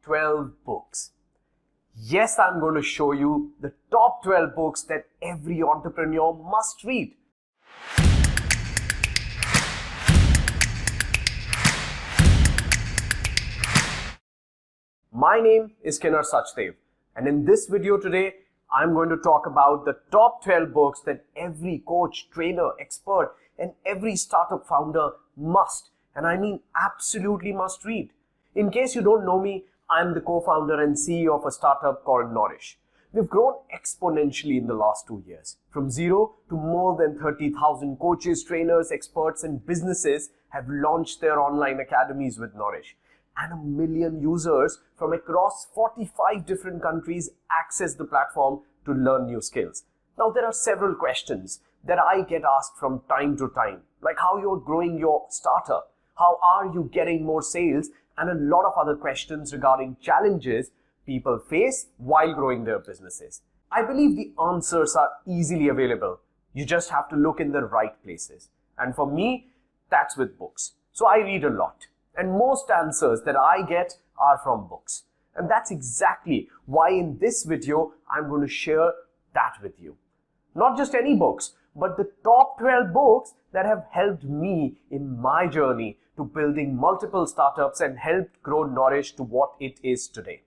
12 books. Yes, I'm going to show you the top 12 books that every entrepreneur must read. My name is N Sachdev, and in this video today, I'm going to talk about the top 12 books that every coach, trainer, expert, and every startup founder must, and I mean absolutely must read. In case you don't know me, I'm the co-founder and CEO of a startup called Knorish. We've grown exponentially in the last 2 years. From zero to more than 30,000 coaches, trainers, experts, and businesses have launched their online academies with Knorish. And 1 million users from across 45 different countries access the platform to learn new skills. Now, there are several questions that I get asked from time to time, like how you're growing your startup, how are you getting more sales, and a lot of other questions regarding challenges people face while growing their businesses. I believe the answers are easily available. You just have to look in the right places. And for me, that's with books. So I read a lot. And most answers that I get are from books. And that's exactly why in this video, I'm going to share that with you. Not just any books, but the top 12 books that have helped me in my journey to building multiple startups and helped grow Knorish to what it is today.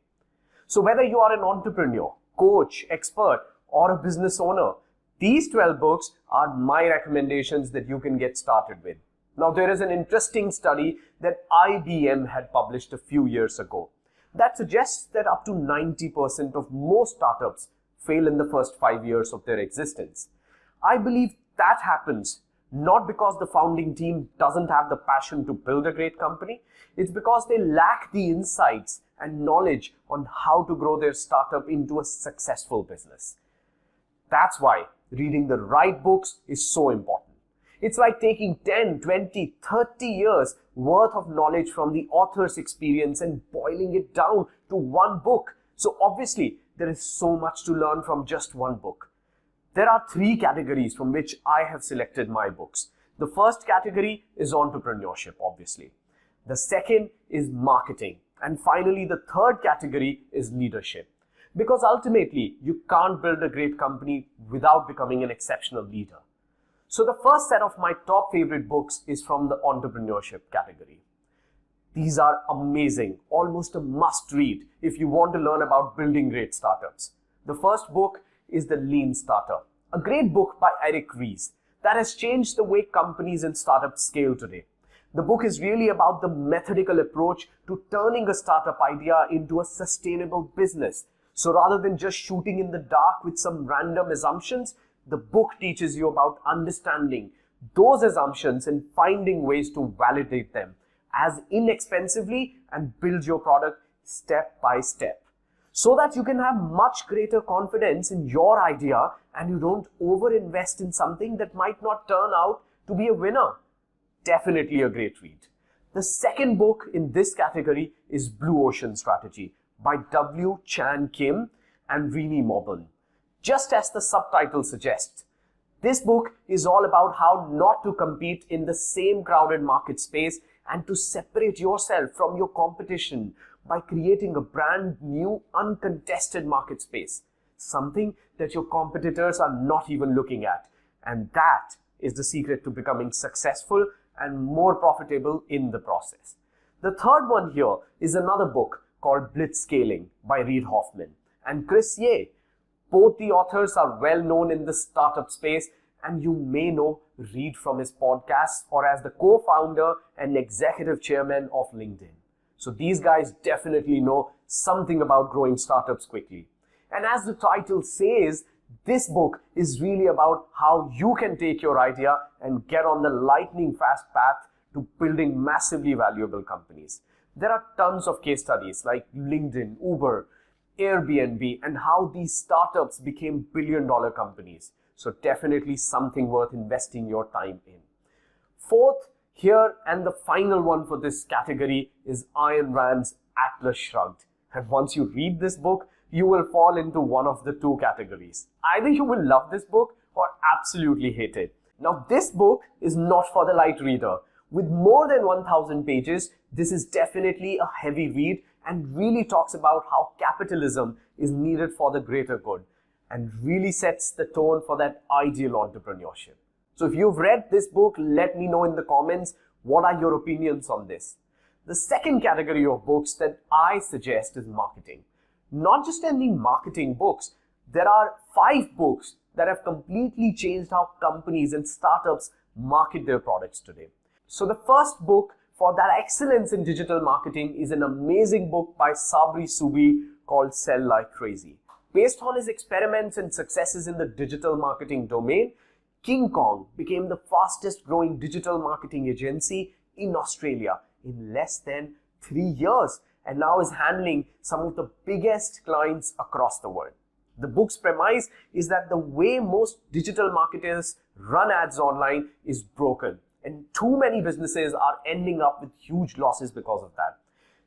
So whether you are an entrepreneur, coach, expert, or a business owner, these 12 books are my recommendations that you can get started with. Now, there is an interesting study that IBM had published a few years ago that suggests that up to 90% of most startups fail in the first 5 years of their existence. I believe that happens not because the founding team doesn't have the passion to build a great company. It's because they lack the insights and knowledge on how to grow their startup into a successful business. That's why reading the right books is so important. It's like taking 10, 20, 30 years worth of knowledge from the author's experience and boiling it down to one book. So obviously, there is so much to learn from just one book. There are 3 categories from which I have selected my books. The first category is entrepreneurship, obviously. The second is marketing. And finally, the third category is leadership. Because ultimately, you can't build a great company without becoming an exceptional leader. So the first set of my top favorite books is from the entrepreneurship category. These are amazing, almost a must read if you want to learn about building great startups. The first book is The Lean Starter, a great book by Eric Ries that has changed the way companies and startups scale today. The book is really about the methodical approach to turning a startup idea into a sustainable business. So rather than just shooting in the dark with some random assumptions, the book teaches you about understanding those assumptions and finding ways to validate them as inexpensively and build your product step by step, so that you can have much greater confidence in your idea and you don't overinvest in something that might not turn out to be a winner. Definitely a great read. The second book in this category is Blue Ocean Strategy by W. Chan Kim and Rini Mobun. Just as the subtitle suggests, this book is all about how not to compete in the same crowded market space and to separate yourself from your competition by creating a brand new, uncontested market space, something that your competitors are not even looking at. And that is the secret to becoming successful and more profitable in the process. The third one here is another book called Blitzscaling by Reid Hoffman and Chris Ye. Both the authors are well known in the startup space, and you may know Reid from his podcast or as the co-founder and executive chairman of LinkedIn. So these guys definitely know something about growing startups quickly. And as the title says, this book is really about how you can take your idea and get on the lightning fast path to building massively valuable companies. There are tons of case studies like LinkedIn, Uber, Airbnb, and how these startups became billion-dollar companies. So definitely something worth investing your time in. Fourth, here and the final one for this category is Ayn Rand's Atlas Shrugged. And once you read this book, you will fall into one of the 2 categories. Either you will love this book or absolutely hate it. Now, this book is not for the light reader. With more than 1,000 pages, this is definitely a heavy read and really talks about how capitalism is needed for the greater good and really sets the tone for that ideal entrepreneurship. So if you've read this book, let me know in the comments what are your opinions on this. The second category of books that I suggest is marketing. Not just any marketing books, there are 5 books that have completely changed how companies and startups market their products today. So the first book for that excellence in digital marketing is an amazing book by Sabri Subi called Sell Like Crazy. Based on his experiments and successes in the digital marketing domain, King Kong became the fastest growing digital marketing agency in Australia in less than 3 years and now is handling some of the biggest clients across the world. The book's premise is that the way most digital marketers run ads online is broken, and too many businesses are ending up with huge losses because of that.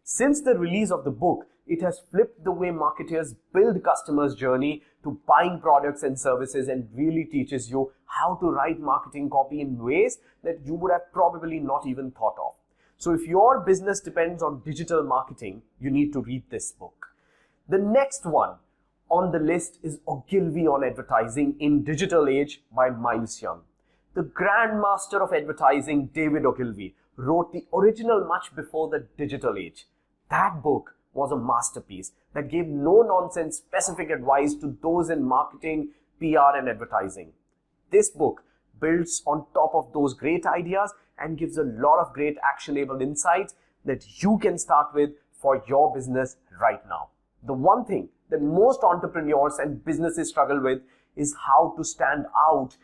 Since the release of the book, it has flipped the way marketers build customers' journey to buying products and services and really teaches you how to write marketing copy in ways that you would have probably not even thought of. So if your business depends on digital marketing, you need to read this book. The next one on the list is Ogilvy on Advertising in Digital Age by Miles Young. The grandmaster of advertising, David Ogilvy, wrote the original much before the digital age. That book was a masterpiece that gave no-nonsense specific advice to those in marketing, PR, and advertising. This book builds on top of those great ideas and gives a lot of great actionable insights that you can start with for your business right now. The one thing that most entrepreneurs and businesses struggle with is how to stand out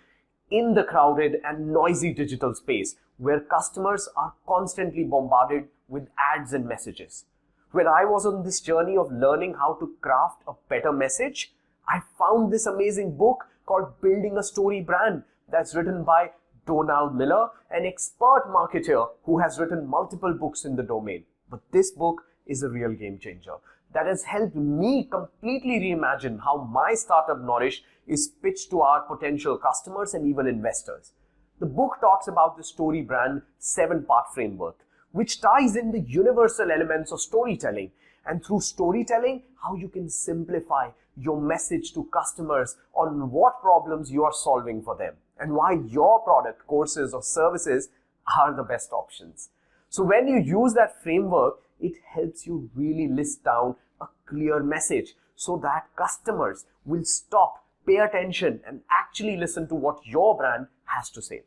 in the crowded and noisy digital space where customers are constantly bombarded with ads and messages. When I was on this journey of learning how to craft a better message, I found this amazing book called Building a Story Brand that's written by Donald Miller, an expert marketer who has written multiple books in the domain. But this book is a real game changer that has helped me completely reimagine how my startup Knorish is pitched to our potential customers and even investors. The book talks about the story brand 7-part framework, which ties in the universal elements of storytelling, and through storytelling, how you can simplify your message to customers on what problems you are solving for them and why your product, courses, or services are the best options. So when you use that framework, it helps you really list down a clear message so that customers will stop, pay attention, and actually listen to what your brand has to say.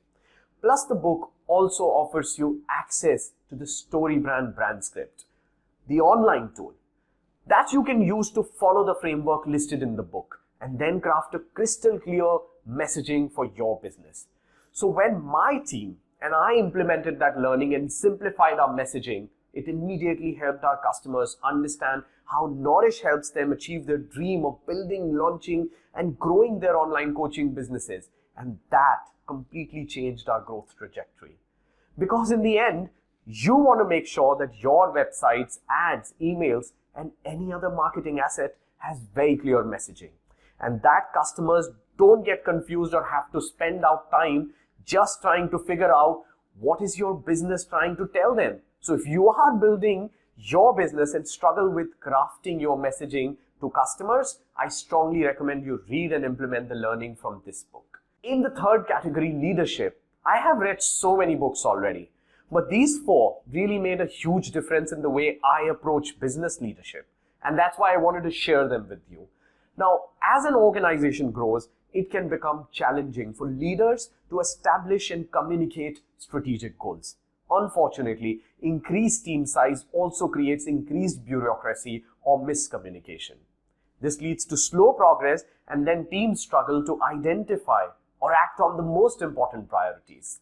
Plus, the book also offers you access to the StoryBrand brand script, the online tool that you can use to follow the framework listed in the book and then craft a crystal clear messaging for your business. So when my team and I implemented that learning and simplified our messaging, it immediately helped our customers understand how Knorish helps them achieve their dream of building, launching, and growing their online coaching businesses. And that completely changed our growth trajectory. Because in the end, you want to make sure that your websites, ads, emails, and any other marketing asset has very clear messaging. And that customers don't get confused or have to spend out time just trying to figure out what is your business trying to tell them. So if you are building your business and struggle with crafting your messaging to customers, I strongly recommend you read and implement the learning from this book. In the third category, leadership, I have read so many books already, but these 4 really made a huge difference in the way I approach business leadership. And that's why I wanted to share them with you. Now, as an organization grows, it can become challenging for leaders to establish and communicate strategic goals. Unfortunately, increased team size also creates increased bureaucracy or miscommunication. This leads to slow progress, and then teams struggle to identify or act on the most important priorities.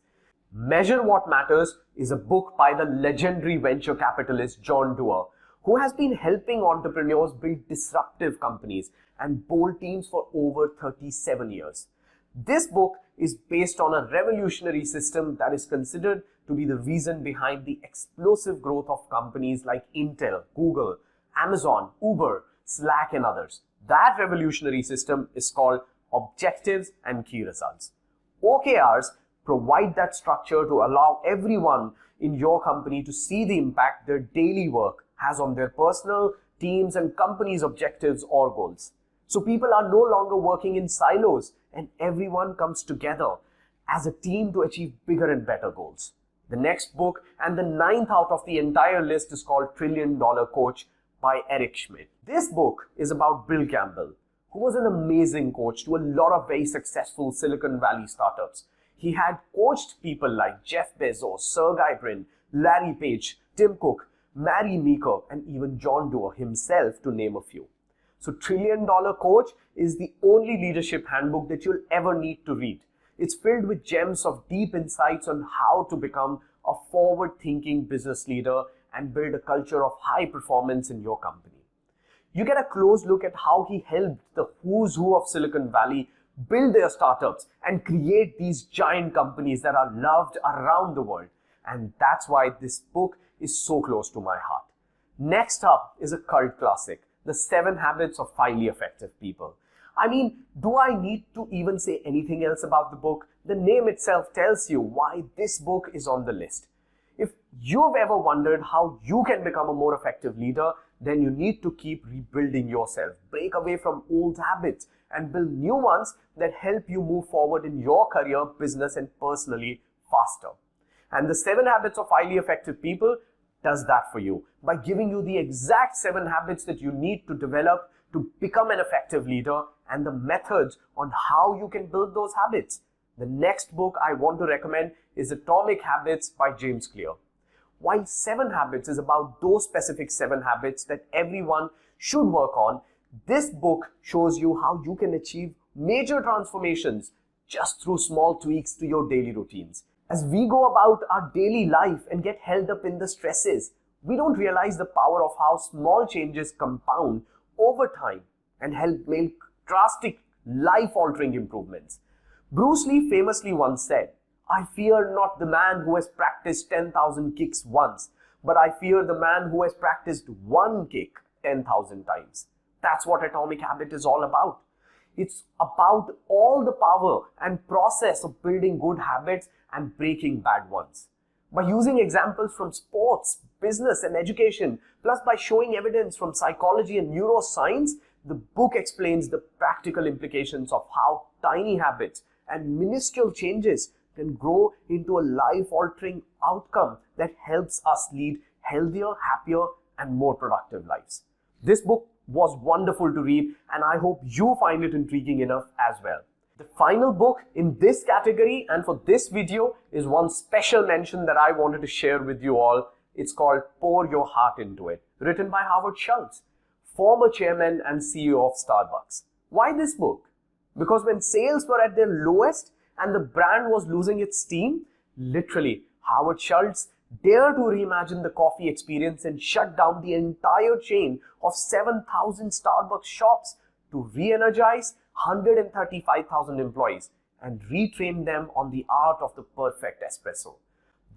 Measure What Matters is a book by the legendary venture capitalist John Doerr, who has been helping entrepreneurs build disruptive companies and bold teams for over 37 years. This book is based on a revolutionary system that is considered to be the reason behind the explosive growth of companies like Intel, Google, Amazon, Uber, Slack, and others. That revolutionary system is called Objectives and Key Results. OKRs provide that structure to allow everyone in your company to see the impact their daily work has on their personal, teams, and companies' objectives or goals. So people are no longer working in silos and everyone comes together as a team to achieve bigger and better goals. The next book, and the ninth out of the entire list, is called Trillion Dollar Coach by Eric Schmidt. This book is about Bill Campbell, who was an amazing coach to a lot of very successful Silicon Valley startups. He had coached people like Jeff Bezos, Sergey Brin, Larry Page, Tim Cook, Mary Meeker, and even John Doerr himself, to name a few. So Trillion Dollar Coach is the only leadership handbook that you'll ever need to read. It's filled with gems of deep insights on how to become a forward-thinking business leader and build a culture of high performance in your company. You get a close look at how he helped the who's who of Silicon Valley build their startups and create these giant companies that are loved around the world. And that's why this book is so close to my heart. Next up is a cult classic, The 7 Habits of Highly Effective People. I mean, do I need to even say anything else about the book? The name itself tells you why this book is on the list. If you've ever wondered how you can become a more effective leader, then you need to keep rebuilding yourself, break away from old habits, and build new ones that help you move forward in your career, business, and personally faster. And the 7 Habits of Highly Effective People does that for you by giving you the exact 7 habits that you need to develop to become an effective leader and the methods on how you can build those habits. The next book I want to recommend is Atomic Habits by James Clear. While 7 Habits is about those specific 7 habits that everyone should work on, this book shows you how you can achieve major transformations just through small tweaks to your daily routines. As we go about our daily life and get held up in the stresses, we don't realize the power of how small changes compound over time and help make drastic, life-altering improvements. Bruce Lee famously once said, "I fear not the man who has practiced 10,000 kicks once, but I fear the man who has practiced one kick 10,000 times." That's what Atomic Habit is all about. It's about all the power and process of building good habits and breaking bad ones. By using examples from sports, business, and education, plus by showing evidence from psychology and neuroscience, the book explains the practical implications of how tiny habits and minuscule changes can grow into a life-altering outcome that helps us lead healthier, happier, and more productive lives. This book was wonderful to read, and I hope you find it intriguing enough as well. The final book in this category and for this video is one special mention that I wanted to share with you all. It's called Pour Your Heart Into It, written by Howard Schultz, former chairman and CEO of Starbucks. Why this book? Because when sales were at their lowest and the brand was losing its steam, literally, Howard Schultz dared to reimagine the coffee experience and shut down the entire chain of 7,000 Starbucks shops to re-energize 135,000 employees and retrain them on the art of the perfect espresso.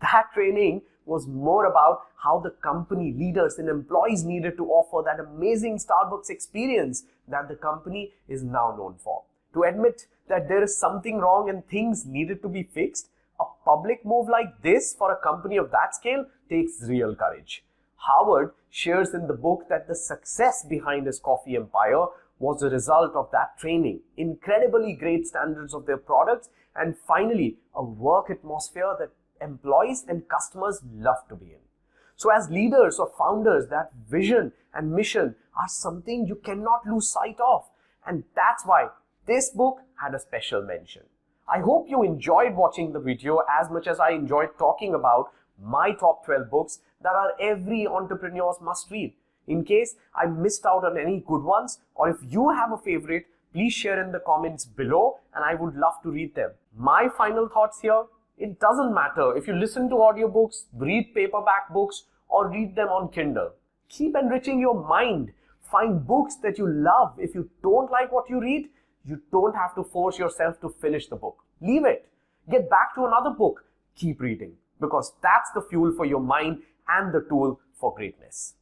That training was more about how the company leaders and employees needed to offer that amazing Starbucks experience that the company is now known for. To admit that there is something wrong and things needed to be fixed, a public move like this for a company of that scale takes real courage. Howard shares in the book that the success behind his coffee empire was a result of that training, incredibly great standards of their products, and finally, a work atmosphere that employees and customers love to be in. So as leaders or founders, that vision and mission are something you cannot lose sight of. And that's why this book had a special mention. I hope you enjoyed watching the video as much as I enjoyed talking about my top 12 books that are every entrepreneur's must read. In case I missed out on any good ones, or if you have a favorite, please share in the comments below and I would love to read them. My final thoughts here: it doesn't matter if you listen to audiobooks, read paperback books, or read them on Kindle. Keep enriching your mind. Find books that you love. If you don't like what you read, you don't have to force yourself to finish the book. Leave it. Get back to another book. Keep reading, because that's the fuel for your mind and the tool for greatness.